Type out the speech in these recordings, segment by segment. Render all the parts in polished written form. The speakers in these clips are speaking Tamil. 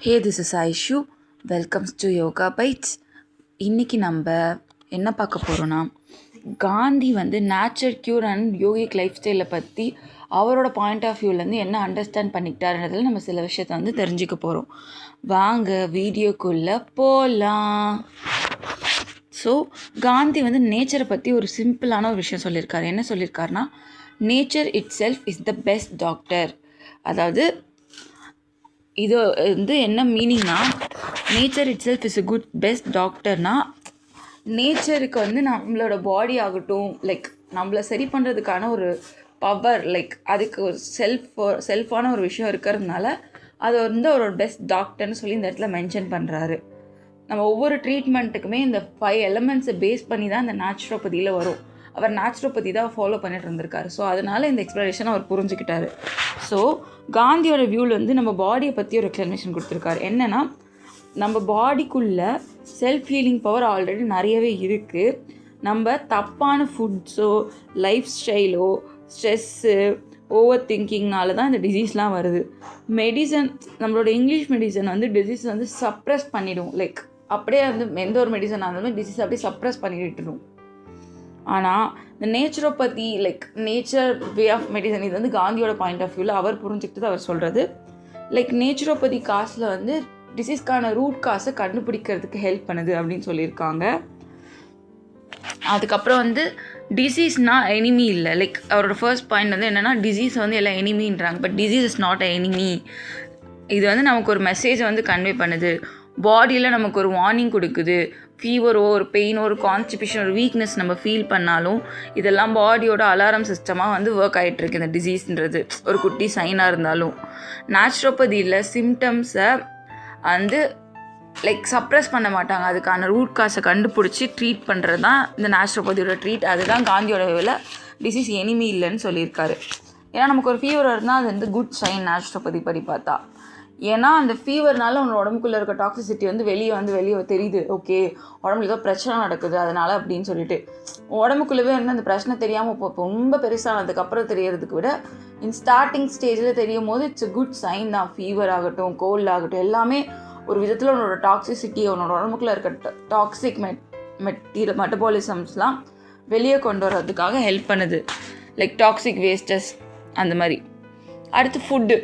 Hey, this is Aishu. Welcome to Yoga Bites. இன்னைக்கு நம்ம என்ன பார்க்க போகிறோன்னா, Gandhi nature cure and yogic life ஸ்டைலை பற்றி அவரோட பாயிண்ட் ஆஃப் வியூலேருந்து என்ன அண்டர்ஸ்டாண்ட் பண்ணிக்கிட்டாருன்றதில் நம்ம சில விஷயத்தை தெரிஞ்சுக்க போகிறோம். வாங்க வீடியோக்குள்ளே போகலாம். ஸோ காந்தி நேச்சரை பற்றி ஒரு சிம்பிளான ஒரு விஷயம் சொல்லியிருக்காரு. என்ன சொல்லியிருக்காருன்னா, nature itself is the best doctor. அதாவது இது என்ன மீனிங்னா, nature itself is a best டாக்டர்னா, நேச்சருக்கு நம்மளோட பாடி ஆகட்டும், நம்மளை சரி பண்ணுறதுக்கான ஒரு பவர், அதுக்கு ஒரு செல்ஃபான ஒரு விஷயம் இருக்கிறதுனால அது அவரோட பெஸ்ட் டாக்டர்னு சொல்லி இந்த இடத்துல மென்ஷன் பண்ணுறாரு. நம்ம ஒவ்வொரு ட்ரீட்மெண்ட்டுக்குமே இந்த 5 எலமெண்ட்ஸை பேஸ் பண்ணி தான் இந்த நேச்சுரோபதியில் வரும். அவர் நேச்சுரோபதி தான் ஃபாலோ பண்ணிட்டு இருந்திருக்காரு. ஸோ அதனால் இந்த எக்ஸ்ப்ளனேஷன் அவர் புரிஞ்சுக்கிட்டாரு. ஸோ காந்தியோட வியூவில் நம்ம பாடியை பற்றி ஒரு எக்ஸ்ப்ளனேஷன் கொடுத்துருக்காரு. என்னென்னா, நம்ம பாடிக்குள்ளே செல்ஃப் ஹீலிங் பவர் ஆல்ரெடி நிறையவே இருக்குது. நம்ம தப்பான ஃபுட்ஸோ லைஃப் ஸ்டைலோ ஸ்ட்ரெஸ்ஸு ஓவர் திங்கிங்னால தான் இந்த டிசீஸ்லாம் வருது. மெடிசன், நம்மளோட இங்கிலீஷ் மெடிசன் டிசீஸ் சப்ரெஸ் பண்ணிடும். அப்படியே எந்த ஒரு மெடிசனாக இருந்தாலும் டிசீஸ் அப்படியே சப்ரெஸ் பண்ணிவிட்டுடும். ஆனால் இந்த naturopathy nature way of medicine, இது காந்தியோட பாயிண்ட் ஆஃப் வியூவில் அவர் புரிஞ்சுக்கிட்டு அவர் சொல்கிறது. நேச்சுரோபதி காசில் டிசீஸ்க்கான ரூட் காசை கண்டுபிடிக்கிறதுக்கு ஹெல்ப் பண்ணுது அப்படின்னு சொல்லியிருக்காங்க. அதுக்கப்புறம் டிசீஸ்னால் எனிமி இல்லை. அவரோட ஃபர்ஸ்ட் பாயிண்ட் என்னென்னா, டிசீஸ் எல்லாம் எனிமின்றாங்க. But disease is not a enemy. இது நமக்கு ஒரு மெசேஜை கன்வே பண்ணுது. பாடியில் நமக்கு ஒரு வார்னிங் கொடுக்குது. ஃபீவரோ ஒரு பெயினோ ஒரு கான்ஸ்டிபேஷன் ஒரு வீக்னஸ் நம்ம ஃபீல் பண்ணாலும் இதெல்லாம் பாடியோட அலாரம் சிஸ்டமாக ஒர்க் ஆகிட்டுருக்கு. இந்த டிசீஸ்ன்றது ஒரு குட்டி சைனாக இருந்தாலும் நேச்சுரோபதியில் சிம்டம்ஸை சப்ரெஸ் பண்ண மாட்டாங்க. அதுக்கான ரூட் காசை கண்டுபிடிச்சி ட்ரீட் பண்ணுறது தான் இந்த நேச்சுரோபதியோட ட்ரீட். அதுதான் காந்தியோட வேலை. டிசீஸ் எனிமி இல்லைன்னு சொல்லியிருக்காரு. ஏன்னா நமக்கு ஒரு ஃபீவர் இருந்தால் அது குட் சைன் நேச்சுரோபதி படி பார்த்தா. ஏன்னா அந்த ஃபீவர்னால உன்னோட உடம்புக்குள்ளே இருக்க டாக்ஸிசிட்டி வெளியே தெரியுது. ஓகே, உடம்புல ஏதோ பிரச்சனை நடக்குது அதனால் அப்படின்னு சொல்லிட்டு உடம்புக்குள்ளவே அந்த பிரச்சனை தெரியாமல் இப்போ ரொம்ப பெருசானதுக்கப்புறம் தெரியறதுக்கு விட ஸ்டார்டிங் ஸ்டேஜில் தெரியும் போது இட்ஸ் a குட் சைன் தான். ஃபீவர் ஆகட்டும், கோல்ட் ஆகட்டும், எல்லாமே ஒரு விதத்தில் உன்னோட டாக்ஸிசிட்டி, உன்னோட உடம்புக்குள்ளே இருக்க டாக்ஸிக் மெட்டபாலிசம்ஸ்லாம் வெளியே கொண்டு வர்றதுக்காக ஹெல்ப் பண்ணுது. டாக்ஸிக் வேஸ்டஸ் அந்த மாதிரி. அடுத்து ஃபுட்டு.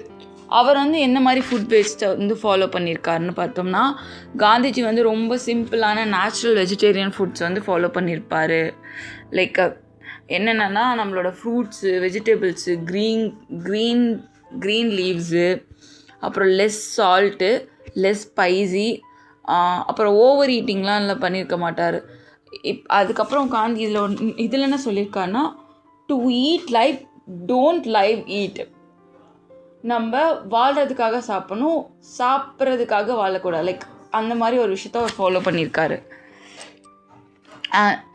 அவர் என்ன மாதிரி ஃபுட் வேஸ்ட்டை ஃபாலோ பண்ணியிருக்காருன்னு பார்த்தோம்னா, காந்திஜி ரொம்ப சிம்பிளான நேச்சுரல் வெஜிடேரியன் ஃபுட்ஸ் ஃபாலோ பண்ணியிருப்பார். என்னென்னா, நம்மளோட ஃப்ரூட்ஸு, வெஜிடபிள்ஸு, க்ரீன் லீவ்ஸு, அப்புறம் லெஸ் சால்ட்டு, லெஸ் ஸ்பைசி, அப்புறம் ஓவர் ஈட்டிங்லாம் இல்லை பண்ணியிருக்க மாட்டார். அதுக்கப்புறம் காந்தி இதில் என்ன சொல்லியிருக்காருன்னா, to eat life don't live eat. நம்ம வாழ்கிறதுக்காக சாப்பிடணும், சாப்பிட்றதுக்காக வாழக்கூடாது. அந்த மாதிரி ஒரு விஷயத்த அவர் ஃபாலோ பண்ணியிருக்காரு.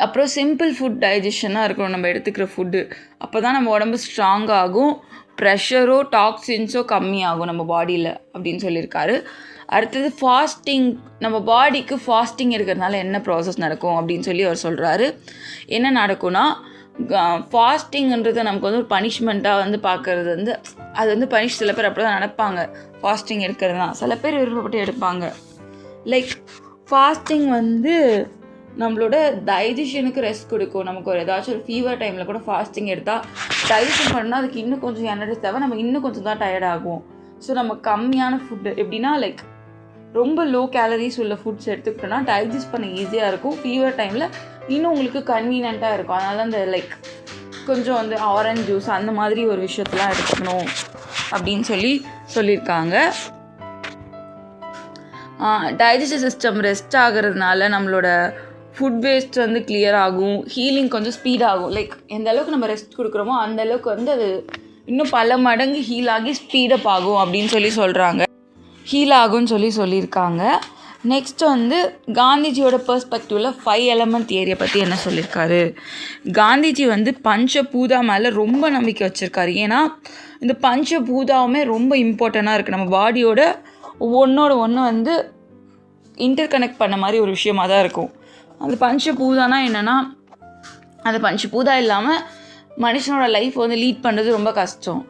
அப்புறம் சிம்பிள் ஃபுட் டைஜஷனாக இருக்கணும் நம்ம எடுத்துக்கிற ஃபுட்டு. அப்போ தான் நம்ம உடம்பு ஸ்ட்ராங்காகும், ப்ரெஷரோ டாக்ஸின்ஸோ கம்மியாகும் நம்ம பாடியில் அப்படின்னு சொல்லியிருக்காரு. அடுத்தது ஃபாஸ்டிங். நம்ம பாடிக்கு ஃபாஸ்டிங் இருக்கிறதுனால என்ன ப்ராசஸ் நடக்கும் அப்படின்னு சொல்லி அவர் சொல்கிறாரு. என்ன நடக்கும்னா, ஃபாஸ்டிங்ன்றது நமக்கு ஒரு பனிஷ்மெண்ட்டாக பார்க்கறது அது பனிஷ். சில பேர் அப்படி தான் நடப்பாங்க. ஃபாஸ்டிங் எடுக்கிறது தான் சில பேர் விருப்பப்பட்டு எடுப்பாங்க. ஃபாஸ்டிங் நம்மளோட டைஜஷனுக்கு ரெஸ்ட் கொடுக்கும். நமக்கு ஒரு ஏதாச்சும் ஒரு ஃபீவர் டைமில் கூட ஃபாஸ்டிங் எடுத்தால் டைஜஷன் பண்ணால் அதுக்கு இன்னும் கொஞ்சம் எனர்ஜி தேவை. நம்ம இன்னும் கொஞ்சம் தான் டயர்ட் ஆகும். ஸோ நம்ம கம்மியான ஃபுட்டு எப்படின்னா ரொம்ப லோ கேலரிஸ் உள்ள ஃபுட்ஸ் எடுத்துக்கிட்டோன்னா டைஜஸ்ட் பண்ண ஈஸியாக இருக்கும். ஃபீவர் டைமில் இன்னும் உங்களுக்கு கன்வீனியண்ட்டாக இருக்கும். அதனால் அந்த கொஞ்சம் ஆரஞ்சு ஜூஸ் அந்த மாதிரி ஒரு விஷயத்தெலாம் எடுத்துக்கணும் அப்படின்னு சொல்லியிருக்காங்க. டைஜஸ்டிவ் சிஸ்டம் ரெஸ்ட் ஆகிறதுனால நம்மளோட ஃபுட் வேஸ்ட் கிளியர் ஆகும். ஹீலிங் கொஞ்சம் ஸ்பீடாகும். எந்த அளவுக்கு நம்ம ரெஸ்ட் கொடுக்குறோமோ அந்த அளவுக்கு அது இன்னும் பல மடங்கு ஹீல் ஆகி ஸ்பீடப் ஆகும் அப்படின்னு சொல்கிறாங்க. ஹீல் ஆகும்னு சொல்லியிருக்காங்க. நெக்ஸ்ட் காந்திஜியோட பெர்ஸ்பெக்டிவில் 5 எலமெண்ட் தியரியை பற்றி என்ன சொல்லியிருக்காரு. காந்திஜி பஞ்சபூதா மேலே ரொம்ப நம்பிக்கை வச்சுருக்காரு. ஏன்னா இந்த பஞ்சபூதாவுமே ரொம்ப இம்பார்ட்டண்ட்டாக இருக்குது. நம்ம பாடியோட ஒன்றோட ஒன்று இன்டர் கனெக்ட் பண்ண மாதிரி ஒரு விஷயமாக தான் இருக்கும். அந்த பஞ்சபூதானா என்னென்னா, அந்த பஞ்சபூதா இல்லாமல் மனுஷனோட லைஃப் லீட் பண்ணுறது ரொம்ப கஷ்டம்.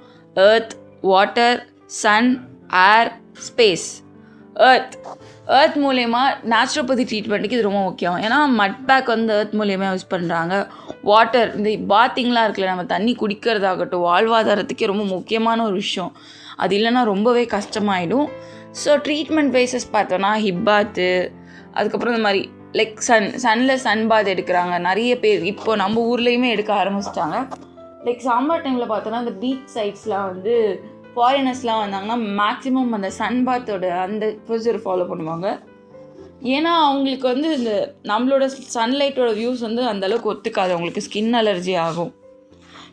எர்த், வாட்டர், சன், ஏர், ஸ்பேஸ். எர்த் மூலயமா நேச்சுரோபதி ட்ரீட்மெண்ட்டுக்கு இது ரொம்ப முக்கியம். ஏன்னா மட் பேக் வந்து எர்த் மூலயமா யூஸ் பண்ணுறாங்க. வாட்டர், இந்த பாத்திங்லாம் இருக்குல்ல, நம்ம தண்ணி குடிக்கிறதாகட்டும் வாழ்வாதாரத்துக்கே ரொம்ப முக்கியமான ஒரு விஷயம். அது இல்லைன்னா ரொம்பவே கஷ்டமாயிடும். ஸோ ட்ரீட்மெண்ட் பேஸஸ் பார்த்தோன்னா ஹிப் பாத்து, அதுக்கப்புறம் இந்த மாதிரி லைக் சன் பாத் எடுக்கிறாங்க நிறைய பேர். இப்போ நம்ம ஊர்லேயுமே எடுக்க ஆரம்பிச்சிட்டாங்க. லைக் சம்மர் டைமில் பார்த்தோன்னா இந்த பீச் சைட்ஸ்லாம் வந்து ஃபாரினர்ஸ்லாம் வந்தாங்கன்னா மேக்ஸிமம் அந்த சன் பாத்தோட அந்த ப்ரொசீஜர் ஃபாலோ பண்ணுவாங்க. ஏன்னா அவங்களுக்கு வந்து இந்த நம்மளோட சன்லைட்டோட வியூஸ் வந்து அந்தளவுக்கு ஒத்துக்காது, அவங்களுக்கு ஸ்கின் அலர்ஜி ஆகும்.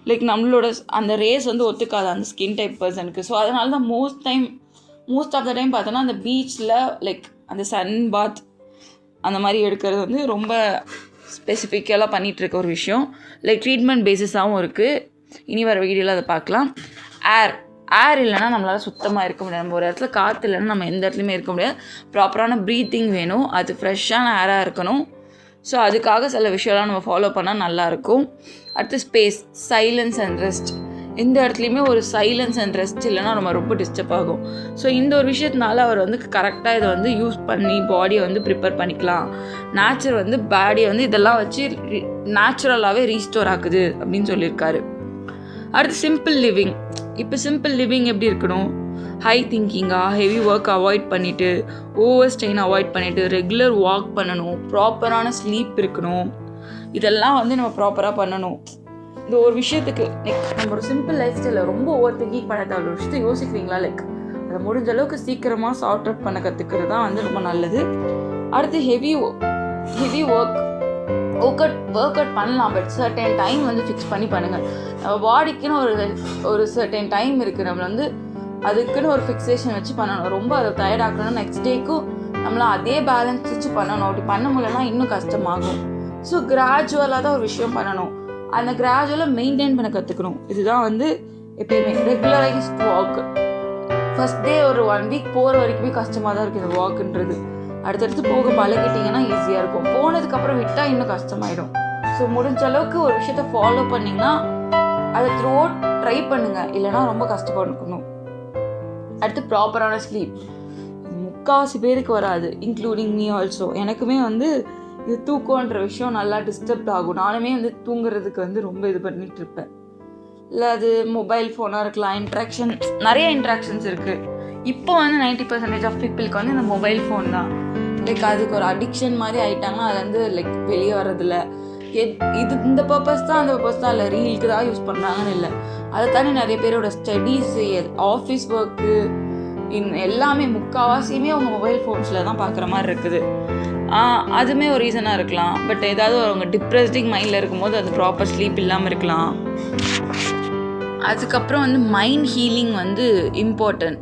லைக் நம்மளோட அந்த ரேஸ் வந்து ஒத்துக்காது அந்த ஸ்கின் டைப் பர்சனுக்கு. ஸோ அதனால தான் மோஸ்ட் ஆஃப் த டைம் பார்த்தோன்னா அந்த பீச்சில் லைக் அந்த சன் பாத் அந்த மாதிரி எடுக்கிறது வந்து ரொம்ப ஸ்பெசிஃபிக்கலாக பண்ணிகிட்ருக்க ஒரு விஷயம். லைக் ட்ரீட்மெண்ட் பேஸஸாகவும் இருக்குது. இனி வர வீடியோவில் அதை பார்க்கலாம். ஏர் இல்லைன்னா நம்மளால் சுத்தமாக இருக்க முடியாது. நம்ம ஒரு இடத்துல காற்று இல்லைன்னா நம்ம எந்த இடத்துலையுமே இருக்க முடியாது. ப்ராப்பரான ப்ரீத்திங் வேணும், அது ஃப்ரெஷ்ஷான ஏராக இருக்கணும். ஸோ அதுக்காக சில விஷயம்லாம் நம்ம ஃபாலோ பண்ணால் நல்லாயிருக்கும். அடுத்து ஸ்பேஸ், சைலன்ஸ் அண்ட் ரெஸ்ட். எந்த இடத்துலையுமே ஒரு சைலன்ஸ் அண்ட் ரெஸ்ட் இல்லைன்னா நம்ம ரொம்ப டிஸ்டர்ப் ஆகும். ஸோ இந்த ஒரு விஷயத்தினால அவர் வந்து கரெக்டாக இதை வந்து யூஸ் பண்ணி பாடியை வந்து ப்ரிப்பேர் பண்ணிக்கலாம். நேச்சர் வந்து பாடியை வந்து இதெல்லாம் வச்சு நேச்சுரலாகவே ரீஸ்டோர் ஆக்குது அப்படின்னு சொல்லியிருக்காரு. அடுத்து சிம்பிள் லிவிங். இப்போ சிம்பிள் லிவிங் எப்படி இருக்கணும்? ஹை திங்கிங்காக, ஹெவி ஒர்க் அவாய்ட் பண்ணிவிட்டு, ஓவர் ஸ்ட்ரெயின் அவாய்ட் பண்ணிவிட்டு, ரெகுலர் வாக் பண்ணணும், ப்ராப்பரான ஸ்லீப் இருக்கணும். இதெல்லாம் வந்து நம்ம ப்ராப்பராக பண்ணணும். இந்த ஒரு விஷயத்துக்கு லைக் நம்ம ஒரு சிம்பிள் லைஃப் ஸ்டைலில் ரொம்ப ஓவர் திங்கிங் பண்ண தேவை. ஒரு விஷயத்தை யோசிக்கிறீங்களா, லைக் அதை முடிஞ்ச அளவுக்கு சீக்கிரமாக சார்ட் அவுட் பண்ண கற்றுக்கிறது தான் வந்து ரொம்ப நல்லது. அடுத்து ஹெவி ஒர்க் அவுட் பண்ணலாம், பட் சர்டன் டைம் வந்து ஃபிக்ஸ் பண்ணி பண்ணுங்கள். நம்ம பாடிக்குன்னு ஒரு சர்டன் டைம் இருக்குது, நம்ம வந்து அதுக்குன்னு ஒரு ஃபிக்ஸேஷன் வச்சு பண்ணணும். ரொம்ப அதை டயர்டாக்கணும், நெக்ஸ்ட் டேக்கும் நம்மளாம் அதே பேலன்ஸ் வச்சு பண்ணணும். அப்படி பண்ண முடியலன்னா இன்னும் கஷ்டமாகும். ஸோ கிராஜுவலாக தான் ஒரு விஷயம் பண்ணணும். அந்த கிராஜுவலாக மெயின்டைன் பண்ண கற்றுக்கணும். இதுதான் வந்து எப்பயுமே ரெகுலரைஸ்ட் வாக். ஃபஸ்ட் டே ஒரு 1 வீக் போகிற வரைக்குமே கஷ்டமாக தான் இருக்குது இந்த வாக்குன்றது. அடுத்தடுத்து போக பழகிட்டிங்கன்னா ஈஸியாக இருக்கும். போனதுக்கப்புறம் விட்டால் இன்னும் கஷ்டமாயிடும். ஸோ முடிஞ்ச அளவுக்கு ஒரு விஷயத்த ஃபாலோ பண்ணிங்கன்னா அதை த்ரூ அவுட் ட்ரை பண்ணுங்கள், இல்லைனா ரொம்ப கஷ்டப்படணும். அடுத்து ப்ராப்பரான ஸ்லீப். முக்கால்வாசி பேருக்கு வராது, இன்க்ளூடிங் மீ ஆல்சோ. எனக்குமே வந்து இது தூக்கன்ற விஷயம் நல்லா டிஸ்டர்ப் ஆகும். நானுமே வந்து தூங்குறதுக்கு வந்து ரொம்ப இது பண்ணிகிட்டு இருப்பேன். இல்லை அது மொபைல் ஃபோனாக இருக்கலாம், நிறைய இன்ட்ராக்ஷன்ஸ் இருக்குது. இப்போ வந்து 90% ஆஃப் பீப்புளுக்கு வந்து இந்த மொபைல் ஃபோன் தான். லைக் அதுக்கு ஒரு அடிக்ஷன் மாதிரி ஆகிட்டாங்கன்னா அது வந்து லைக் வெளியே வர்றதில்ல. இது இந்த பர்பஸ் தான் அந்த பர்பஸ் தான் இல்லை, ரீலுக்கு தான் யூஸ் பண்ணுறாங்கன்னு இல்லை. அதை தானே நிறைய பேரோட ஸ்டடீஸு, ஆஃபீஸ் ஒர்க்கு, எல்லாமே முக்கால்வாசியுமே அவங்க மொபைல் ஃபோன்ஸில் தான் பார்க்குற மாதிரி இருக்குது. அதுவுமே ஒரு ரீசனாக இருக்கலாம். பட் ஏதாவது அவங்க டிப்ரெஸ்டிங் மைண்டில் இருக்கும்போது அது ப்ராப்பர் ஸ்லீப் இல்லாமல் இருக்கலாம். அதுக்கப்புறம் வந்து மைண்ட் ஹீலிங் வந்து இம்பார்ட்டன்ட்.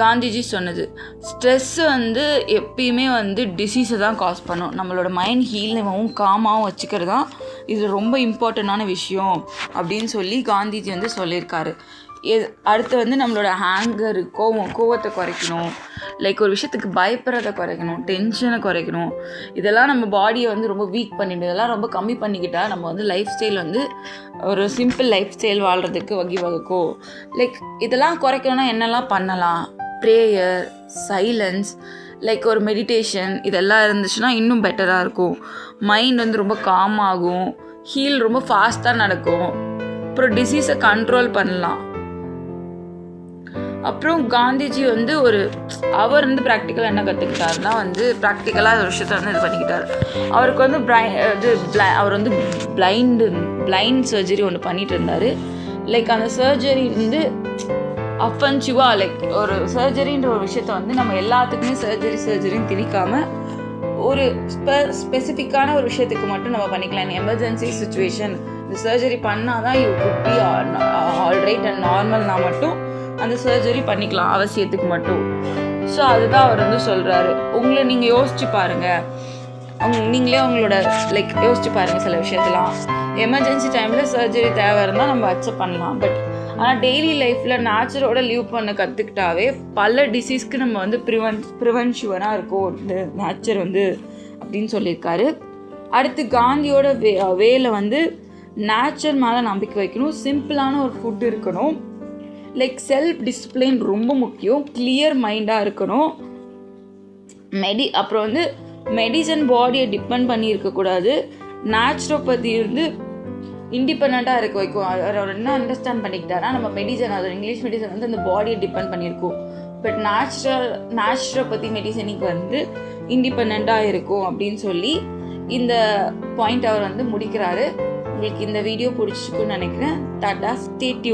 காந்திஜி சொன்னது, ஸ்ட்ரெஸ் வந்து எப்பயுமே வந்து டிசீஸை தான் காஸ் பண்ணும். நம்மளோட மைண்ட் ஹீலிங்கவும் காமாகவும் வச்சுக்கிறது தான் இது ரொம்ப இம்பார்ட்டண்ட்டான விஷயம் அப்படின்னு சொல்லி காந்திஜி வந்து சொல்லியிருக்காரு. அடுத்து வந்து நம்மளோட ஹேங்கர், கோவத்தை குறைக்கணும். லைக் ஒரு விஷயத்துக்கு பயப்படுறதை குறைக்கணும், டென்ஷனை குறைக்கணும். இதெல்லாம் நம்ம பாடியை வந்து ரொம்ப வீக் பண்ணிவிடும். இதெல்லாம் ரொம்ப கம்மி பண்ணிக்கிட்டால் நம்ம வந்து லைஃப் ஸ்டைல் வந்து ஒரு சிம்பிள் லைஃப் ஸ்டைல் வாழ்கிறதுக்கு வகுக்கும். லைக் இதெல்லாம் குறைக்கணும்னா என்னெல்லாம் பண்ணலாம்? ப்ரேயர், சைலன்ஸ், லைக் ஒரு மெடிடேஷன், இதெல்லாம் இருந்துச்சுன்னா இன்னும் பெட்டராக இருக்கும். மைண்ட் வந்து ரொம்ப காம் ஆகும், ஹீல் ரொம்ப ஃபாஸ்ட்டாக நடக்கும். அப்புறம் டிசீஸை கண்ட்ரோல் பண்ணலாம். அப்புறம் காந்திஜி வந்து அவர் வந்து ப்ராக்டிக்கலாக என்ன கற்றுக்கிட்டாருன்னா வந்து ப்ராக்டிக்கலாக ஒரு விஷயத்தை வந்து இது பண்ணிக்கிட்டார். அவருக்கு வந்து அவர் வந்து பிளைண்ட் சர்ஜரி ஒன்று பண்ணிட்டு இருந்தார். லைக் அந்த சர்ஜரி வந்து அஃபென்சிவாக லைக் ஒரு சர்ஜரின்ற ஒரு விஷயத்த வந்து நம்ம எல்லாத்துக்குமே சர்ஜரின்னு திணிக்காமல் ஒரு ஸ்பெசிஃபிக்கான ஒரு விஷயத்துக்கு மட்டும் நம்ம பண்ணிக்கலாம். எமர்ஜென்சி சுச்சுவேஷன் இந்த சர்ஜரி பண்ணால் தான் you could be alright and நார்மல்னா மட்டும் அந்த சர்ஜரி பண்ணிக்கலாம், அவசியத்துக்கு மட்டும். ஸோ அதுதான் அவர் வந்து சொல்கிறாரு. உங்களை நீங்கள் யோசிச்சு பாருங்கள், நீங்களே உங்களோட லைக் யோசிச்சு பாருங்கள். சில விஷயத்தெல்லாம் எமர்ஜென்சி டைமில் சர்ஜரி தேவை இருந்தால் நம்ம அக்செப்ட் பண்ணலாம். பட் ஆனால் டெய்லி லைஃப்பில் நேச்சரோட லீவ் பண்ண கற்றுக்கிட்டாவே பல டிசீஸ்க்கு நம்ம வந்து ப்ரிவென்ஷுவனாக இருக்கும் இந்த நேச்சர் வந்து அப்படின்னு சொல்லியிருக்காரு. அடுத்து காந்தியோட வேலை வந்து நேச்சர் மேலே நம்பிக்கை வைக்கணும், சிம்பிளான ஒரு ஃபுட் இருக்கணும், லைக் செல்ஃப் டிசிப்ளின் ரொம்ப முக்கியம், கிளியர் மைண்டாக இருக்கணும். அப்புறம் வந்து மெடிசன் பாடியை டிபெண்ட் பண்ணி இருக்கக்கூடாது, நேச்சுரோபதி வந்து இண்டிபெண்ட்டாக இருக்க வைக்கும். அவர் என்ன அண்டர்ஸ்டாண்ட் பண்ணிக்கிட்டாரா, நம்ம மெடிசன், அது இங்கிலீஷ் மெடிசன் வந்து அந்த பாடியை டிபெண்ட் பண்ணியிருக்கோம், பட் நேச்சுரோபதி மெடிசனுக்கு வந்து இண்டிபெண்ட்டாக இருக்கும் அப்படின்னு சொல்லி இந்த பாயிண்ட் அவர் வந்து முடிக்கிறாரு. உங்களுக்கு இந்த வீடியோ பிடிச்சிருக்குன்னு நினைக்கிறேன். Tata, stay tune.